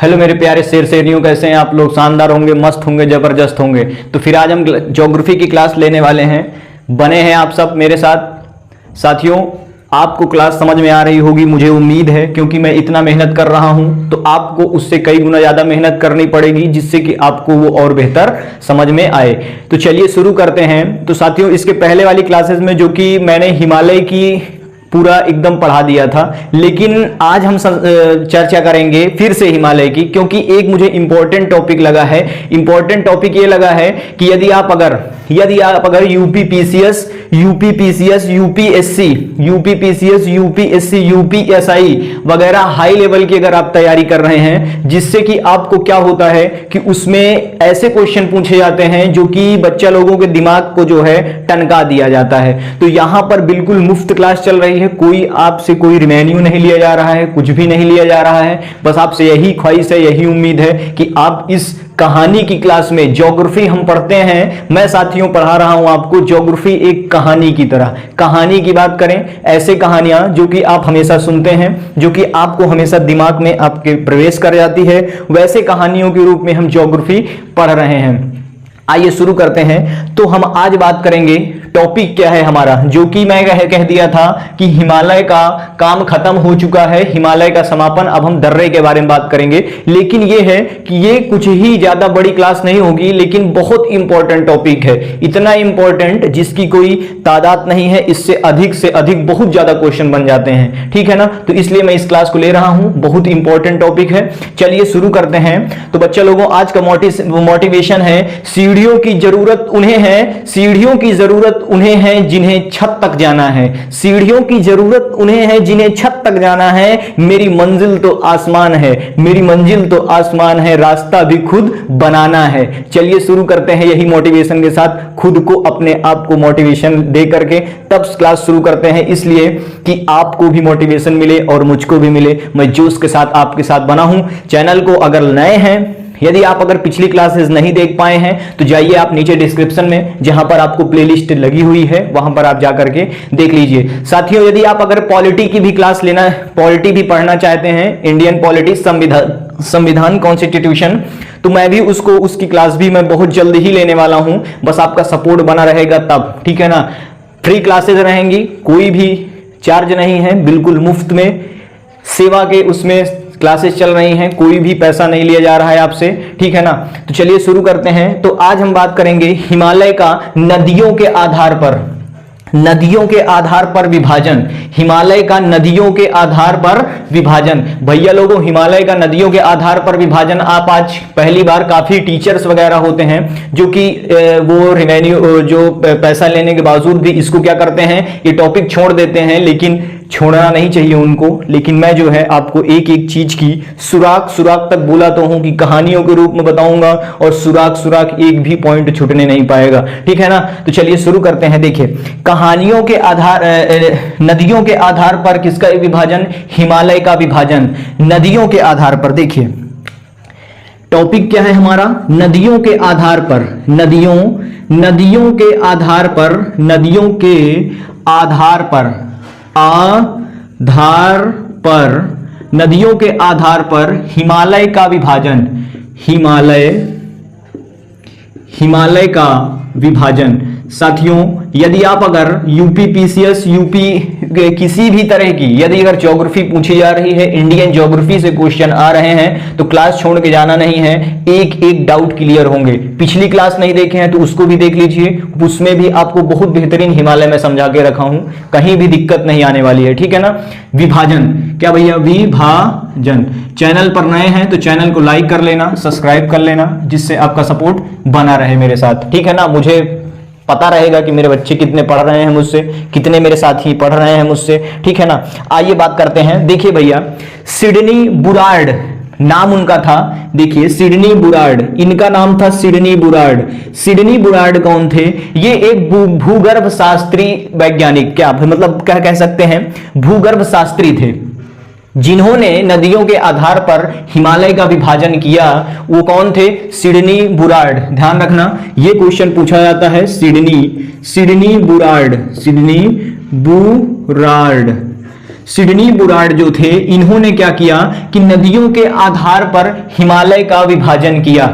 Hello मेरे प्यारे शेर शेरियों, कैसे हैं आप लोग? शानदार होंगे, मस्त होंगे, जबरदस्त होंगे। तो फिर आज हम ज्योग्राफी की क्लास लेने वाले हैं। बने हैं आप सब मेरे साथ। साथियों, आपको क्लास समझ में आ रही होगी, मुझे उम्मीद है, क्योंकि मैं इतना मेहनत कर रहा हूं तो आपको उससे कई गुना ज्यादा मेहनत करनी पड़ेगी, जिससे कि आपको वो और बेहतर समझ में आए। तो चलिए शुरू करते हैं। तो साथियों, इसके पहले वाली क्लासेस में जो कि मैंने हिमालय की पूरा एकदम पढ़ा दिया था, लेकिन आज हम चर्चा करेंगे फिर से हिमालय की, क्योंकि एक मुझे इंपॉर्टेंट टॉपिक लगा है। इंपॉर्टेंट टॉपिक ये लगा है कि यदि आप अगर यूपीपीसीएस, यूपीएससी वगैरह हाई लेवल की अगर आप तैयारी कर रहे हैं, जिससे कि आपको क्या होता है कि उसमें ऐसे क्वेश्चन पूछे जाते हैं जो कि बच्चा लोगों के दिमाग को जो है टनका दिया जाता है। तो यहां पर बिल्कुल मुफ्त क्लास चल रही है, कोई आपसे कोई रिवेन्यू नहीं लिया जा रहा है, कुछ भी नहीं लिया जा रहा है। बस आपसे यही ख्वाहिश है, यही उम्मीद है कि आप इस कहानी की क्लास में, ज्योग्राफी हम पढ़ते हैं, मैं साथियों पढ़ा रहा हूं आपको ज्योग्राफी एक कहानी की तरह। कहानी की बात करें, ऐसे कहानियां जो कि आप हमेशा सुनते हैं, जो कि आपको हमेशा दिमाग में आपके प्रवेश कर जाती है, वैसे कहानियों के रूप में हम ज्योग्राफी पढ़ रहे हैं। आइए शुरू करते हैं। तो हम आज बात करेंगे, टॉपिक क्या है हमारा, जो कि मैं कह दिया था कि हिमालय का काम खत्म हो चुका है, हिमालय का समापन। अब हम दर्रे के बारे में बात करेंगे, लेकिन यह है कि ये कुछ ही ज्यादा बड़ी क्लास नहीं होगी, लेकिन बहुत इंपॉर्टेंट टॉपिक है। इतना इंपॉर्टेंट जिसकी कोई तादाद नहीं है, इससे अधिक बहुत ज्यादा क्वेश्चन बन जाते हैं, ठीक है ना। तो इसलिए मैं इस क्लास को ले रहा हूं, बहुत इंपॉर्टेंट टॉपिक है। चलिए शुरू करते हैं। तो बच्चा लोगों, आज का मोटिवेशन है, सीढ़ियों की जरूरत उन्हें है, सीढ़ियों की जरूरत उन्हें है जिन्हें छत तक जाना है। सीढ़ियों की जरूरत उन्हें है जिन्हें छत तक जाना है। मेरी मंजिल तो आसमान है, मेरी मंजिल तो आसमान है, रास्ता भी खुद बनाना है। चलिए शुरू करते हैं यही मोटिवेशन के साथ, खुद को, अपने आप को मोटिवेशन दे करके तब क्लास शुरू करते हैं, इसलिए कि आपको भी मोटिवेशन मिले और मुझको भी मिले। मैं जोश के साथ आपके साथ बना हूं। चैनल को अगर नए हैं, यदि आप अगर पिछली क्लासेस नहीं देख पाए हैं, तो जाइए आप नीचे डिस्क्रिप्शन में, जहां पर आपको प्लेलिस्ट लगी हुई है, वहां पर आप जाकर के देख लीजिए। साथियों, यदि आप अगर पॉलिटी की भी क्लास लेना, पॉलिटी भी पढ़ना चाहते हैं, इंडियन पॉलिटी, संविधान कॉन्स्टिट्यूशन, तो मैं भी उसकी क्लास भी मैं बहुत जल्द ही लेने वाला हूं। बस आपका सपोर्ट बना रहेगा तब, ठीक है ना। फ्री क्लासेस रहेंगी, कोई भी चार्ज नहीं है, बिल्कुल मुफ्त में सेवा के उसमें क्लासेस चल रही हैं, कोई भी पैसा नहीं लिया जा रहा है आपसे, ठीक है ना। तो चलिए शुरू करते हैं। तो आज हम बात करेंगे हिमालय का नदियों के आधार पर, नदियों के आधार पर विभाजन, हिमालय का नदियों के आधार पर विभाजन। भैया लोगों, हिमालय का नदियों के आधार पर विभाजन, आप आज पहली बार, काफी टीचर्स वगैरह होते हैं जो कि वो रिवेन्यू, जो पैसा लेने के बावजूद भी इसको क्या करते हैं, ये टॉपिक छोड़ देते हैं, लेकिन छोड़ना नहीं चाहिए उनको। लेकिन मैं जो है आपको एक एक चीज की सुराग तक बोला तो हूं कि कहानियों के रूप में बताऊंगा, और सुराग एक भी पॉइंट छूटने नहीं पाएगा, ठीक है ना। तो चलिए शुरू करते हैं। देखिए, कहानियों के आधार, नदियों के आधार पर किसका विभाजन? हिमालय का विभाजन नदियों के आधार पर। देखिए टॉपिक क्या है हमारा, नदियों के आधार पर, नदियों के आधार पर, नदियों के आधार पर, नदियों के आधार पर हिमालय का विभाजन, हिमालय का विभाजन। साथियों, यदि आप अगर यूपीपीसीएस, किसी भी तरह की यदि अगर ज्योग्राफी पूछी जा रही है, इंडियन ज्योग्राफी से क्वेश्चन आ रहे हैं, तो क्लास छोड़ के जाना नहीं है, एक एक डाउट क्लियर होंगे। पिछली क्लास नहीं देखे हैं तो उसको भी देख लीजिए, उसमें भी आपको बहुत बेहतरीन हिमालय में समझा के रखा हूं, कहीं भी दिक्कत नहीं आने वाली है, ठीक है ना। विभाजन क्या भैया? विभाजन। चैनल पर नए हैं तो चैनल को लाइक कर लेना, सब्सक्राइब कर लेना, जिससे आपका सपोर्ट बना रहे मेरे साथ, ठीक है ना। मुझे पता रहेगा कि मेरे बच्चे कितने पढ़ रहे हैं मुझसे, कितने मेरे साथी पढ़ रहे हैं मुझसे, ठीक है ना। आइए बात करते हैं। देखिए भैया, सिडनी बुरार्ड नाम उनका था। देखिए सिडनी बुरार्ड, इनका नाम था सिडनी बुरार्ड। सिडनी बुरार्ड कौन थे? ये एक भूगर्भ शास्त्री वैज्ञानिक, क्या मतलब क्या कह सकते हैं, भूगर्भ शास्त्री थे, जिन्होंने नदियों के आधार पर हिमालय का विभाजन किया। वो कौन थे? सिडनी बुरार्ड। ध्यान रखना, ये क्वेश्चन पूछा जाता है, सिडनी बुरार्ड, सिडनी बुराड़ जो थे, इन्होंने क्या किया कि नदियों के आधार पर हिमालय का विभाजन किया।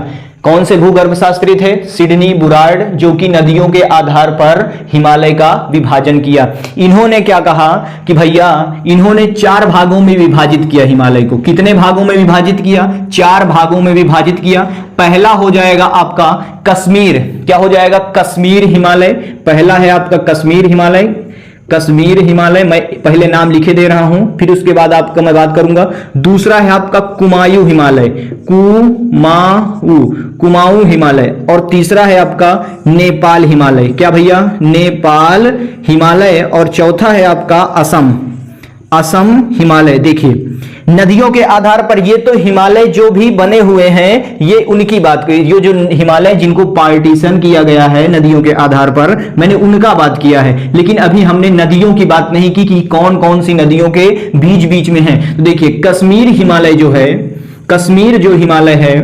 कौन से भूगर्भशास्त्री थे? सिडनी बुराड़, जो कि नदियों के आधार पर हिमालय का विभाजन किया। इन्होंने क्या कहा कि भैया, इन्होंने 4 भागों में विभाजित किया हिमालय को। कितने भागों में विभाजित किया? 4 भागों में विभाजित किया। पहला हो जाएगा आपका कश्मीर। क्या हो जाएगा? कश्मीर हिमालय। पहला है आपका कश्मीर हिमालय। कश्मीर हिमालय, मैं पहले नाम लिखे दे रहा हूं, फिर उसके बाद आपका मैं बात करूंगा। दूसरा है आपका कुमाऊं हिमालय, कुमाऊं हिमालय। और तीसरा है आपका नेपाल हिमालय। क्या भैया? नेपाल हिमालय। और चौथा है आपका असम हिमालय। देखिए, नदियों के आधार पर ये तो हिमालय जो भी बने हुए हैं, ये उनकी बात करी। ये जो हिमालय जिनको पार्टीशन किया गया है नदियों के आधार पर, मैंने उनका बात किया है। लेकिन अभी हमने नदियों की बात नहीं की कि कौन कौन सी नदियों के बीच बीच में है। तो देखिए, कश्मीर हिमालय जो है, कश्मीर जो हिमालय है,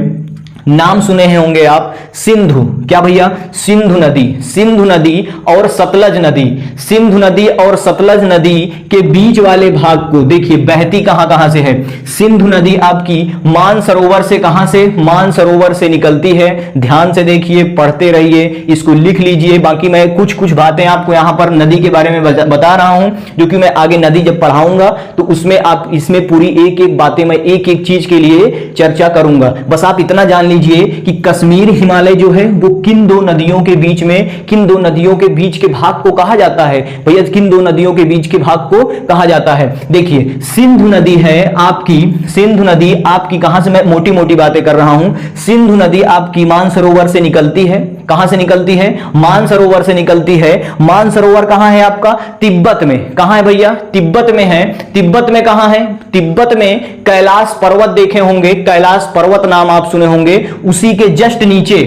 नाम सुने हैं होंगे आप, सिंधु। क्या भैया? सिंधु नदी। सिंधु नदी और सतलज नदी, सिंधु नदी और सतलज नदी के बीच वाले भाग को देखिए, बहती कहां से है? सिंधु नदी आपकी मानसरोवर से, कहां से? मानसरोवर से निकलती है। ध्यान से देखिए, पढ़ते रहिए, इसको लिख लीजिए। बाकी मैं कुछ कुछ बातें आपको यहां पर नदी के बारे में बता रहा हूं, जो कि मैं आगे नदी जब पढ़ाऊंगा तो उसमें आप इसमें पूरी एक एक बातें मैं एक एक चीज के लिए चर्चा करूंगा। बस आप इतना जान लीजिए कि कश्मीर हिमालय जो है वो किन 2 नदियों के बीच में, किन 2 नदियों के बीच के भाग को कहा जाता है? भैया, किन 2 नदियों के बीच के भाग को कहा जाता है? देखिए, सिंधु नदी है आपकी, सिंधु नदी आपकी कहां से, मैं मोटी मोटी बातें कर रहा हूं। सिंधु नदी आपकी मानसरोवर से निकलती है। कहां से निकलती है? मानसरोवर से निकलती है। मानसरोवर कहां है आपका? तिब्बत में। कहां है भैया? तिब्बत में है। तिब्बत में कहां है? तिब्बत में कैलाश पर्वत देखे होंगे, कैलाश पर्वत नाम आप सुने होंगे, उसी के जस्ट नीचे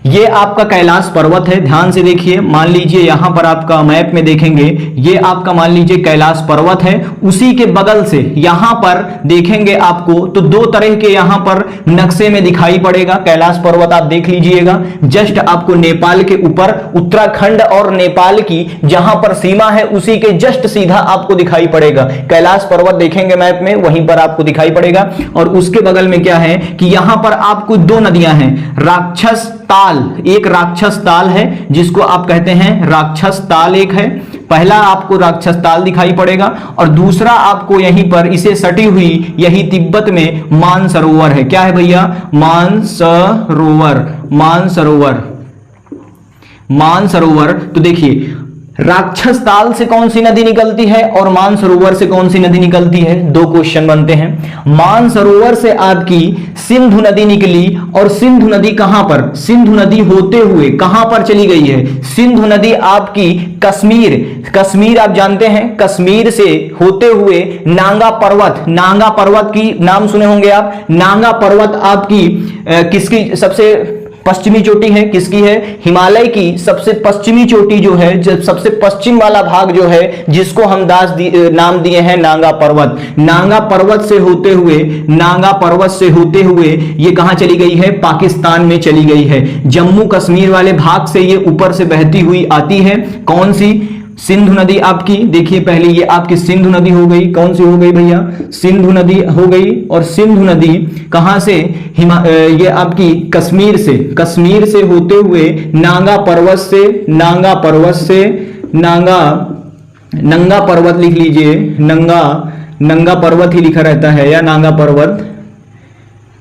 ये आपका कैलाश पर्वत है। ध्यान से देखिए, मान लीजिए यहां पर आपका मैप में देखेंगे, ये आपका मान लीजिए कैलाश पर्वत है। उसी के बगल से यहां पर देखेंगे आपको तो 2 तरह के यहां पर नक्शे में दिखाई पड़ेगा। कैलाश पर्वत आप देख लीजिएगा, जस्ट आपको नेपाल के ऊपर, उत्तराखंड और नेपाल की जहां पर सीमा है उसी के जस्ट सीधा आपको दिखाई पड़ेगा। कैलाश पर्वत देखेंगे मैप में, वहीं पर आपको दिखाई पड़ेगा। और उसके बगल में क्या है कि यहां पर आपको 2 नदियां हैं। राक्षस ताल, एक राक्षस ताल है जिसको आप कहते हैं राक्षस ताल, एक है। पहला आपको राक्षस ताल दिखाई पड़ेगा और दूसरा आपको यहीं पर इसे सटी हुई यही तिब्बत में मानसरोवर है। क्या है भैया? मानसरोवर, मानसरोवर, मानसरोवर। तो देखिए, राक्षस ताल से कौन सी नदी निकलती है और मानसरोवर से कौन सी नदी निकलती है? 2 क्वेश्चन बनते हैं। मानसरोवर से आपकी सिंधु नदी निकली और सिंधु नदी कहां पर? सिंधु नदी होते हुए कहां पर चली गई है? सिंधु नदी आपकी कश्मीर, कश्मीर आप जानते हैं, कश्मीर से होते हुए नांगा पर्वत, नांगा पर्वत की नाम सुने होंगे आप। नांगा पर्वत आपकी किसकी सबसे पश्चिमी चोटी है? किसकी है? हिमालय की सबसे पश्चिमी चोटी जो है, सबसे पश्चिम वाला भाग जो है, जिसको हम नाम दिए हैं नांगा पर्वत। नांगा पर्वत से होते हुए, नांगा पर्वत से होते हुए ये कहां चली गई है? पाकिस्तान में चली गई है। जम्मू कश्मीर वाले भाग से ये ऊपर से बहती हुई आती है। कौन सी? सिंधु नदी आपकी। देखिए, पहले ये आपकी सिंधु नदी हो गई। कौन सी हो गई भैया? सिंधु नदी हो गई। और सिंधु नदी कहां से? ये आपकी कश्मीर से, कश्मीर से होते हुए नांगा पर्वत से, नांगा पर्वत से, नंगा पर्वत लिख लीजिए, नंगा पर्वत ही लिखा रहता है, या नांगा पर्वत,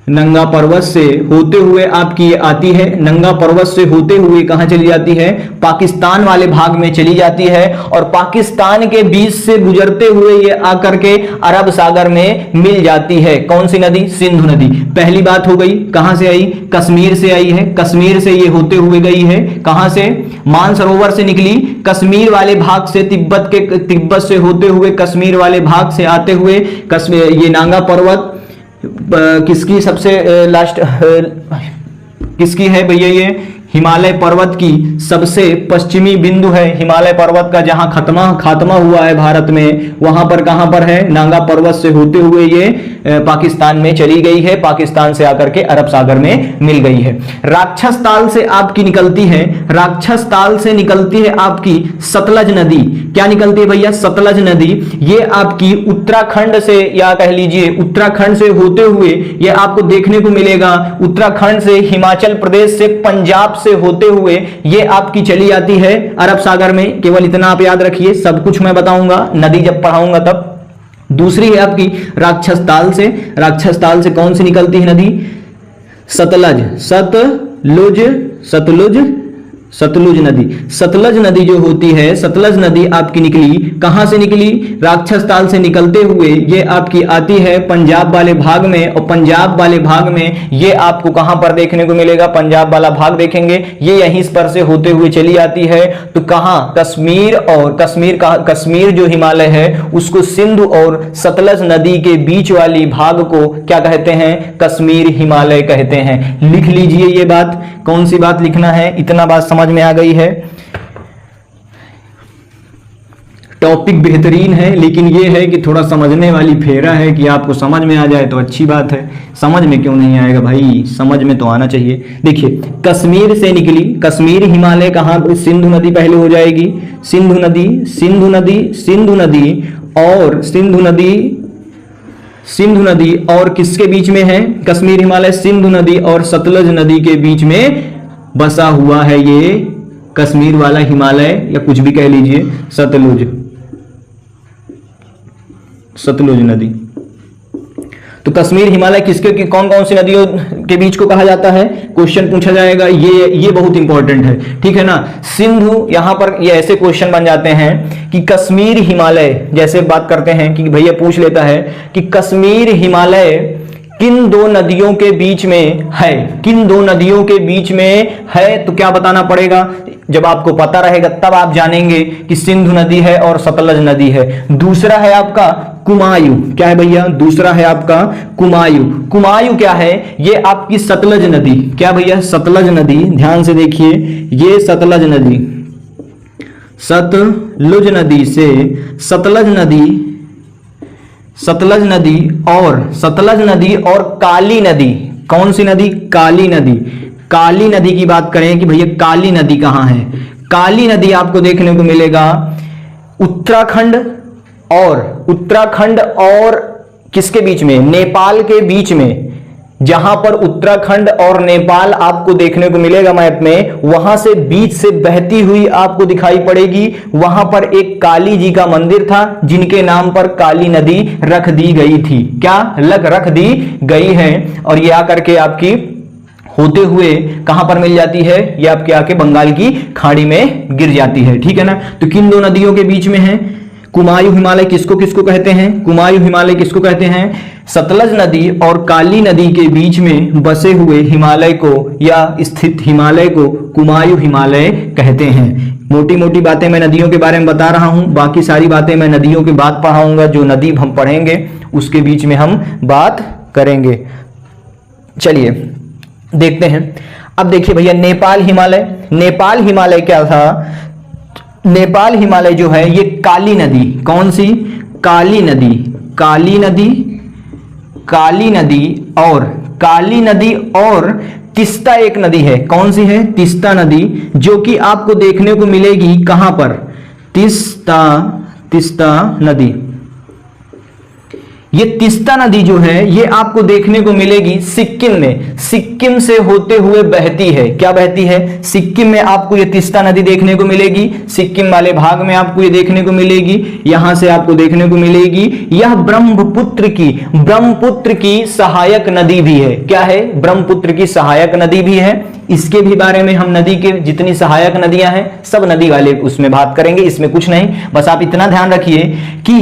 नंगा पर्वत से होते हुए आपकी ये आती है। नंगा पर्वत से होते हुए कहां चली जाती है? पाकिस्तान वाले भाग में चली जाती है और पाकिस्तान के बीच से गुजरते हुए ये आकर के अरब सागर में मिल जाती है। कौन सी नदी? सिंधु नदी। पहली बात हो गई। कहां से आई? कश्मीर से आई है। कश्मीर से ये होते हुए गई है। कहां से? मानसरोवर से निकली, कश्मीर वाले भाग से, तिब्बत से होते हुए कश्मीर वाले भाग से आते हुए कश्मीर, ये नांगा पर्वत किसकी सबसे लास्ट किसकी है भैया? ये हिमालय पर्वत की सबसे पश्चिमी बिंदु है। हिमालय पर्वत का जहां खात्मा हुआ है भारत में, वहां पर कहां पर है? नांगा पर्वत से होते हुए ये पाकिस्तान में चली गई है, पाकिस्तान से आकर के अरब सागर में मिल गई है। राक्षस ताल से आपकी निकलती है, राक्षस ताल से निकलती है आपकी सतलज नदी। क्या निकलती है भैया? सतलज नदी। ये आपकी उत्तराखंड से, या कह लीजिए उत्तराखंड से होते हुए ये आपको देखने को मिलेगा। उत्तराखंड से, हिमाचल प्रदेश से, पंजाब से होते हुए ये आपकी चली जाती है अरब सागर में। केवल इतना आप याद रखिए, सब कुछ मैं बताऊंगा नदी जब पढ़ाऊंगा तब। दूसरी है आपकी राक्षस ताल से। राक्षस ताल से कौन सी निकलती है नदी? सतलज, सतलुज नदी। सतलज नदी जो होती है, सतलज नदी आपकी निकली कहां से निकली? राक्षस ताल से निकलते हुए ये आपकी आती है पंजाब वाले भाग में, और पंजाब वाले भाग में ये आपको कहां पर देखने को मिलेगा? पंजाब वाला भाग देखेंगे, ये यहीं पर से होते हुए चली आती है तो कहां? कश्मीर। और कश्मीर जो हिमालय है उसको सिंधु और सतलज नदी के बीच वाली भाग को क्या कहते हैं? कश्मीर हिमालय कहते हैं। लिख लीजिए ये बात। कौन सी बात लिखना है? इतना बात समझ में आ गई है। टॉपिक बेहतरीन है, लेकिन यह है कि थोड़ा समझने वाली फेरा है कि आपको समझ में आ जाए तो अच्छी बात है। समझ में क्यों नहीं आएगा भाई? समझ में तो आना चाहिए। देखिए, कश्मीर से निकली, कश्मीर हिमालय कहां? सिंधु नदी पहले हो जाएगी। सिंधु नदी, सिंधु नदी, सिंधु नदी और सिंधु नदी और किसके बीच में है? कश्मीर हिमालय सिंधु नदी और सतलज नदी के बीच में बसा हुआ है ये कश्मीर वाला हिमालय, या कुछ भी कह लीजिए, सतलुज नदी। तो कश्मीर हिमालय किसके कौन कौन सी नदियों के बीच को कहा जाता है? क्वेश्चन पूछा जाएगा, ये बहुत इंपॉर्टेंट है, ठीक है ना। सिंधु, यहां पर ये ऐसे क्वेश्चन बन जाते हैं कि कश्मीर हिमालय, जैसे बात करते हैं कि भैया पूछ लेता है कि कश्मीर हिमालय किन दो नदियों के बीच में है? किन दो नदियों के बीच में है? तो क्या बताना पड़ेगा? जब आपको पता रहेगा तब आप जानेंगे कि सिंधु नदी है और सतलज नदी है। दूसरा है आपका कुमायूं। क्या है भैया? दूसरा है आपका कुमायूं। कुमायूं क्या है? ये आपकी सतलज नदी। क्या भैया? सतलज नदी। ध्यान से देखिए, ये सतलज नदी, सतलुज नदी से सतलज नदी और काली नदी। कौन सी नदी? काली नदी। काली नदी की बात करें कि भैया काली नदी कहां है? काली नदी आपको देखने को मिलेगा उत्तराखंड और किसके बीच में? नेपाल के बीच में। जहां पर उत्तराखंड और नेपाल आपको देखने को मिलेगा मैप में, वहां से बीच से बहती हुई आपको दिखाई पड़ेगी। वहां पर एक काली जी का मंदिर था जिनके नाम पर काली नदी रख दी गई थी। क्या रख दी गई है? और ये आकर के आपकी होते हुए कहां पर मिल जाती है? ये आपके आके बंगाल की खाड़ी में गिर जाती है, ठीक है ना। तो किन दो नदियों के बीच में है? कुमायूं हिमालय किसको कहते हैं? कुमायूं हिमालय किसको कहते हैं? सतलज नदी और काली नदी के बीच में बसे हुए हिमालय को या स्थित हिमालय को कुमायूं हिमालय कहते हैं। मोटी मोटी बातें मैं नदियों के बारे में बता रहा हूं, बाकी सारी बातें मैं नदियों के बाद पढ़ाऊंगा। जो नदी हम पढ़ेंगे उसके बीच में हम बात करेंगे। चलिए देखते हैं। अब देखिए भैया, नेपाल हिमालय क्या था? नेपाल हिमालय जो है ये काली नदी, कौन सी? काली नदी और तिस्ता एक नदी है। कौन सी है? तिस्ता नदी, जो कि आपको देखने को मिलेगी कहां पर? तिस्ता नदी। ये तिस्ता नदी जो है ये आपको देखने को मिलेगी सिक्किम में। सिक्किम से होते हुए बहती है। क्या बहती है? सिक्किम में आपको ये तिस्ता नदी देखने को मिलेगी। सिक्किम वाले भाग में आपको ये देखने को मिलेगी, यहां से आपको देखने को मिलेगी। यह ब्रह्मपुत्र की सहायक नदी भी है। क्या है? ब्रह्मपुत्र की सहायक नदी भी है। इसके भी बारे में हम नदी के जितनी सहायक नदियां हैं सब नदी वाले उसमें बात करेंगे, इसमें कुछ नहीं। बस आप इतना ध्यान रखिए कि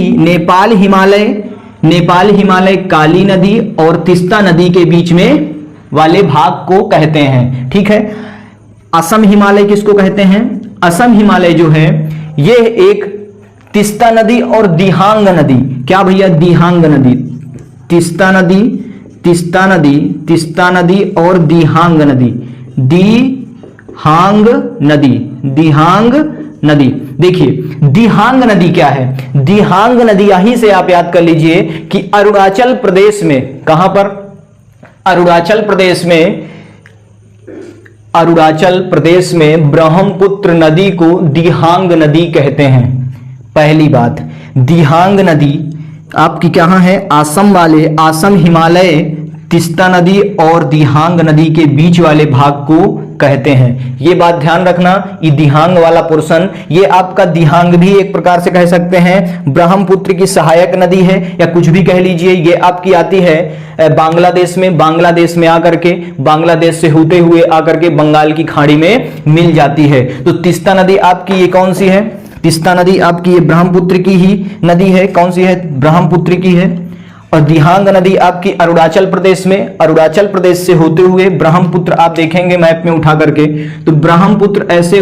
नेपाल हिमालय काली नदी और तिस्ता नदी के बीच में वाले भाग को कहते हैं, ठीक है। असम हिमालय किसको कहते हैं? असम हिमालय जो है ये एक तिस्ता नदी और दिहांग नदी। क्या भैया? दिहांग नदी। तिस्ता नदी और दिहांग नदी। दिहांग नदी, दिहांग नदी। देखिए दिहांग नदी क्या है? दिहांग नदी यहीं से आप याद कर लीजिए कि अरुणाचल प्रदेश में, कहां पर? अरुणाचल प्रदेश में, अरुणाचल प्रदेश में ब्रह्मपुत्र नदी को दिहांग नदी कहते हैं। पहली बात, दिहांग नदी आपकी कहां है? असम वाले, असम हिमालय तीस्ता नदी और दिहांग नदी के बीच वाले भाग को कहते हैं। ये बात ध्यान रखना, ये दिहांग वाला पोर्शन, ये आपका दिहांग भी एक प्रकार से कह सकते हैं। ब्रह्मपुत्र की सहायक नदी है या कुछ भी कह लीजिए। ये आपकी आती है बांग्लादेश में, बांग्लादेश में आकर के, बांग्लादेश से होते हुए आकर के बंगाल की खाड़ी में मिल जाती है। तो तीस्ता नदी आपकी ये कौन सी है? तीस्ता नदी आपकी ये ब्रह्मपुत्र की ही नदी है। कौन सी है? ब्रह्मपुत्र की है। और दिहांग नदी आपकी अरुणाचल प्रदेश में, अरुणाचल प्रदेश से होते हुए ब्रह्मपुत्र आप देखेंगे मैप में उठा करके, तो ब्रह्मपुत्र ऐसे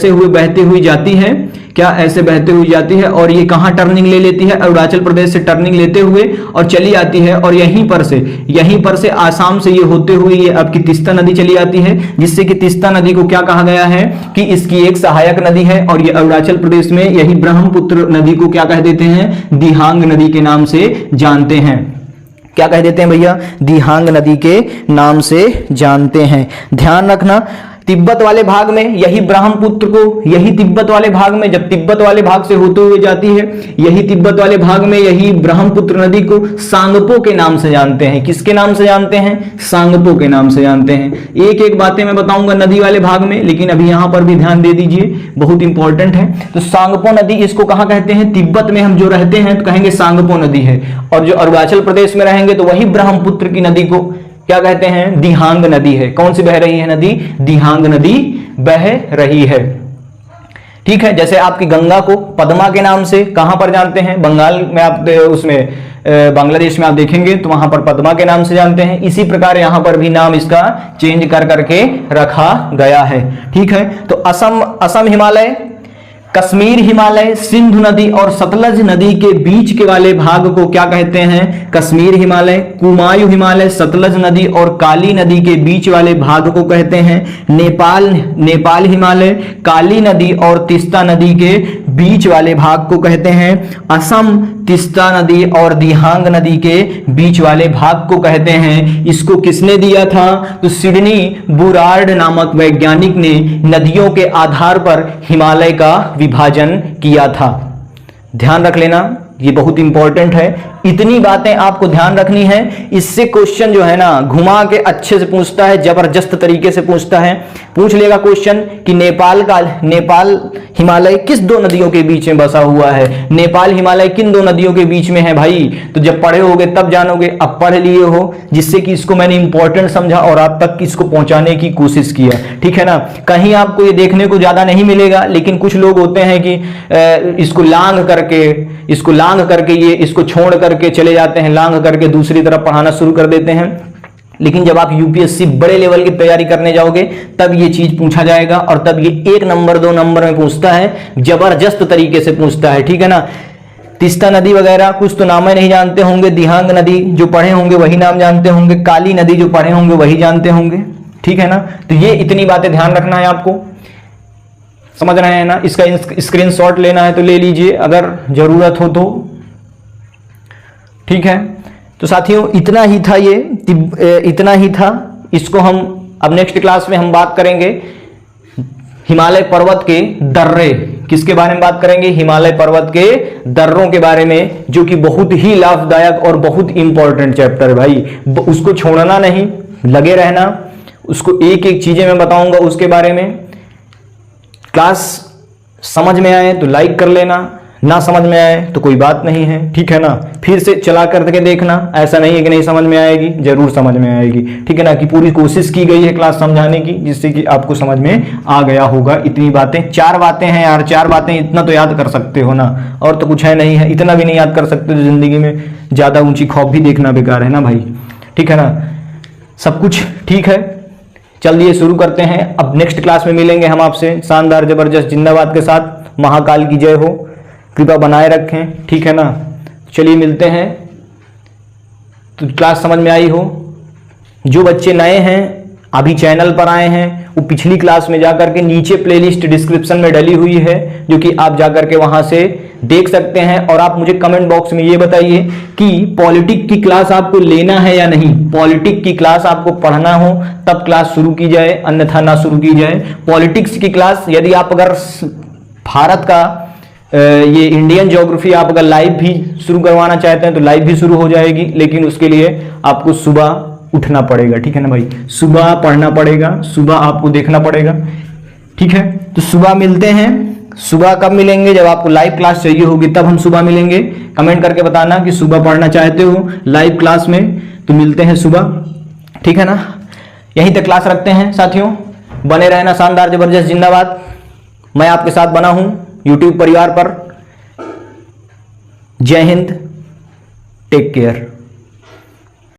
हुए बहते हुई जाती है। क्या? ऐसे बहते हुई जाती है और ये कहां टर्निंग ले लेती है? अरुणाचल प्रदेश से टर्निंग लेते हुए और चली आती है और यहीं पर से आसाम से ये होते हुए ये आपकी तीस्ता नदी चली आती है, जिससे कि तीस्ता नदी को क्या कहा गया है कि इसकी एक सहायक नदी है। और ये अरुणाचल प्रदेश में यही ब्रह्मपुत्र नदी को क्या कह देते हैं? दिहांग नदी के नाम से जानते हैं। क्या कह देते हैं भैया? दिहांग नदी के नाम से जानते हैं। ध्यान रखना, तिब्बत वाले भाग में यही ब्रह्मपुत्र को, यही तिब्बत वाले भाग में, जब तिब्बत वाले भाग से होते हुए जाती है, यही तिब्बत वाले भाग में यही ब्रह्मपुत्र नदी को सांगपो के नाम से जानते हैं। किसके नाम से जानते हैं? सांगपो के नाम से जानते हैं। एक एक बातें मैं बताऊंगा नदी वाले भाग में, लेकिन अभी यहां पर भी ध्यान दे दीजिए, बहुत इंपॉर्टेंट है। तो सांगपो नदी, इसको कहां कहते हैं? तिब्बत में हम जो रहते हैं तो कहेंगे सांगपो नदी है, और जो अरुणाचल प्रदेश में रहेंगे तो वही ब्रह्मपुत्र की नदी को क्या कहते हैं? दिहांग नदी है। कौन सी बह रही है नदी? दिहांग नदी बह रही है। ठीक है, जैसे आपकी गंगा को पद्मा के नाम से कहां पर जानते हैं? बंगाल में आप उसमें बांग्लादेश में आप देखेंगे तो वहां पर पद्मा के नाम से जानते हैं। इसी प्रकार यहां पर भी नाम इसका चेंज कर करके रखा गया है। ठीक है, तो असम हिमालय, कश्मीर हिमालय, सिंधु नदी और सतलज नदी के बीच के वाले भाग को क्या कहते हैं? कश्मीर हिमालय। कुमायूं हिमालय, सतलज नदी और काली नदी के बीच वाले भाग को कहते हैं नेपाल हिमालय, काली नदी और तीस्ता नदी के बीच वाले भाग को कहते हैं असम, तीस्ता नदी और दिहांग नदी के बीच वाले भाग को कहते हैं। इसको किसने दिया था? तो सिडनी बुरार्ड नामक वैज्ञानिक ने नदियों के आधार पर हिमालय का विभाजन किया था। ध्यान रख लेना, ये बहुत इंपॉर्टेंट है। इतनी बातें आपको ध्यान रखनी है। इससे क्वेश्चन जो है ना घुमा के अच्छे से पूछता है, जबरदस्त तरीके से पूछता है। पूछ लेगा क्वेश्चन कि नेपाल हिमालय किस दो नदियों के बीच में बसा हुआ है? नेपाल हिमालय किन दो नदियों के बीच में है भाई? तो जब पढ़े होगे तब जानोगे, अब पढ़ लिए हो, जिससे कि इसको मैंने इंपॉर्टेंट समझा और आप तक इसको पहुंचाने की कोशिश किया। ठीक है ना, कहीं आपको ये देखने को ज्यादा नहीं मिलेगा, लेकिन कुछ लोग होते हैं कि इसको लांग करके ये इसको छोड़ करके चले जाते हैं, लांग करके दूसरी तरफ पढ़ाना शुरू कर देते हैं। लेकिन जब आप यूपीएससी बड़े लेवल की तैयारी करने जाओगे तब ये चीज पूछा जाएगा, और तब ये 1 नंबर 2 नंबर में पूछता है, जबरदस्त तरीके से पूछता है। ठीक है ना, तीस्ता नदी वगैरह कुछ तो नाम नहीं जानते होंगे, दिहांग नदी जो पढ़े होंगे वही नाम जानते होंगे, काली नदी जो पढ़े होंगे वही जानते होंगे। ठीक है ना, तो ये इतनी बातें ध्यान रखना है आपको, समझ रहे हैं ना। इसका स्क्रीनशॉट लेना है तो ले लीजिए अगर जरूरत हो तो। ठीक है, तो साथियों इतना ही था, इतना ही था। इसको हम अब नेक्स्ट क्लास में हम बात करेंगे हिमालय पर्वत के दर्रे। किसके बारे में बात करेंगे? हिमालय पर्वत के दर्रों के बारे में, जो कि बहुत ही लाभदायक और बहुत इंपॉर्टेंट चैप्टर है भाई। उसको छोड़ना नहीं, लगे रहना। उसको एक एक चीजें मैं बताऊंगा उसके बारे में। क्लास समझ में आए तो लाइक कर लेना, ना समझ में आए तो कोई बात नहीं है। ठीक है ना, फिर से चला करके देखना, ऐसा नहीं है कि नहीं समझ में आएगी, जरूर समझ में आएगी। ठीक है ना, कि पूरी कोशिश की गई है क्लास समझाने की, जिससे कि आपको समझ में आ गया होगा। इतनी बातें, 4 बातें हैं यार, 4 बातें इतना तो याद कर सकते हो ना, और तो कुछ है नहीं है। इतना भी नहीं याद कर सकते तो जिंदगी में ज्यादा ऊंची खौफ भी देखना बेकार है ना भाई। ठीक है ना, सब कुछ ठीक है। चलिए शुरू करते हैं। अब नेक्स्ट क्लास में मिलेंगे हम आपसे शानदार जबरदस्त जिंदाबाद के साथ। महाकाल की जय हो, कृपा बनाए रखें। ठीक है ना, चलिए मिलते हैं। तो क्लास समझ में आई हो। जो बच्चे नए हैं अभी चैनल पर आए हैं, वो पिछली क्लास में जाकर के नीचे प्लेलिस्ट डिस्क्रिप्शन में डली हुई है, जो कि आप जाकर के वहां से देख सकते हैं। और आप मुझे कमेंट बॉक्स में ये बताइए कि पॉलिटिक की क्लास आपको लेना है या नहीं। पॉलिटिक की क्लास आपको पढ़ना हो तब क्लास शुरू की जाए, अन्यथा ना शुरू की जाए। पॉलिटिक्स की क्लास यदि आप अगर भारत का ये इंडियन ज्योग्राफी आप अगर लाइव भी शुरू करवाना चाहते हैं तो लाइव भी शुरू हो जाएगी, लेकिन उसके लिए आपको सुबह उठना पड़ेगा, ठीक है ना भाई। सुबह पढ़ना पड़ेगा, सुबह आपको देखना पड़ेगा, ठीक है। तो सुबह मिलते हैं। सुबह कब मिलेंगे? जब आपको लाइव क्लास चाहिए होगी तब हम सुबह मिलेंगे। कमेंट करके बताना कि सुबह पढ़ना चाहते हो लाइव क्लास में, तो मिलते हैं सुबह, ठीक है ना। यहीं तक क्लास रखते हैं साथियों। बने रहना, शानदार जबरदस्त जिंदाबाद। मैं आपके साथ बना हूं यूट्यूब परिवार पर। जय हिंद, टेक केयर।